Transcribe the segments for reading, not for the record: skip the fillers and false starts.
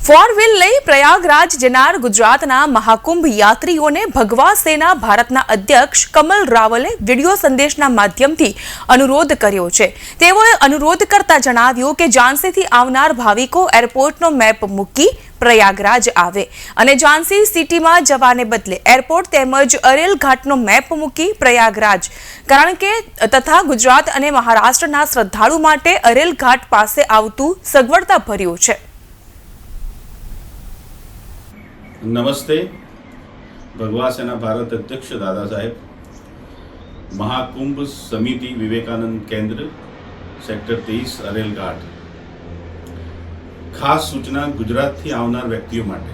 Four wheel लई प्रयागराज जनार गुजरातना महाकुंभ यात्रीओने भगवा सेना भारतना अध्यक्ष कमल रावले विडियो संदेशना माध्यमथी अनुरोध कर्यो छे। तेओए अनुरोध करता जणाव्युं के झांसीथी आवनार भाविको एरपोर्टनो मेप मूकी प्रयागराज आवे अने झांसी सिटीमां जवाने बदले एरपोर्ट तेमज अरेल घाटनो मेप मूकी प्रयागराज, कारण के तथा गुजरात अने महाराष्ट्રના श्रद्धाळु माटे अरेल घाट पासे आवतुं सगवड़ता भर्युं छे। नमस्ते। भगवा सेना भारत अध्यक्ष दादा साहेब, महाकुंभ समिति विवेकानंद केंद्र सेक्टर 23 अरेल घाट। खास सूचना गुजरात थी आवनार व्यक्तिओ माटे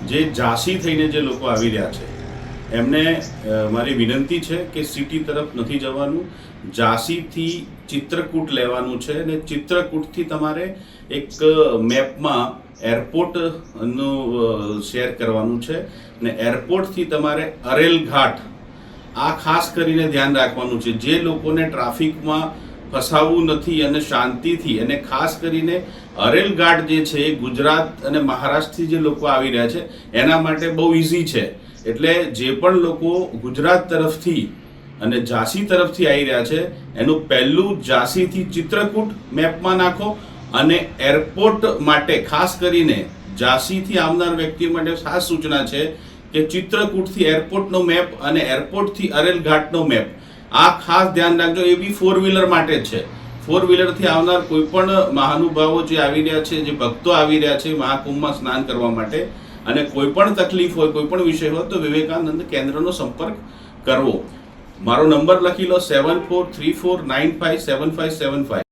जे झांसी थईने जे लोको आवी रह्या छे एमने मारी विनंती छे के सिटी तरफ नथी जवानुं, झांसी थी चित्रकूट लेवानुं छे अने चित्रकूट थी तमारे एक मेपमां एरपोर्ट शेर करवानुं छे ने एरपोर्ट थी तमारे अरेल घाट आ खास करीने ध्यान राखवानुं छे। जे लोकोने ट्राफिकमां फसावવું નથી અને શાંતિથી અને ખાસ કરીને અરેલ ઘાટ જે છે ગુજરાત અને મહારાષ્ટ્રથી જે લોકો આવી રહ્યા છે એના માટે બહુ ઈઝી છે। એટલે જે પણ લોકો ગુજરાત તરફથી અને ઝાંસી તરફથી આવી રહ્યા છે એનું પહેલું ઝાંસીથી ચિત્રકૂટ મેપમાં નાખો અને એરપોર્ટ માટે ખાસ કરીને ઝાંસીથી આવનાર વ્યક્તિઓ માટે ખાસ સૂચના છે કે ચિત્રકૂટથી એરપોર્ટનો મેપ અને એરપોર્ટથી અરેલ ઘાટનો મેપ आ खास ध्यान रखो। ए बी फोर व्हीलर माटे छे। फोर व्हीलर थी आवनार कोईपण महानुभावो जे आवी रह्या छे, जे भक्तो आवी रह्या छे महाकुंभमां स्नान करवा माटे अने कोईपण तकलीफ होय, कोईपण विषय होय तो विवेकानंद केंद्रनो संपर्क करवो। मारो नंबर लखी लो 7434957575।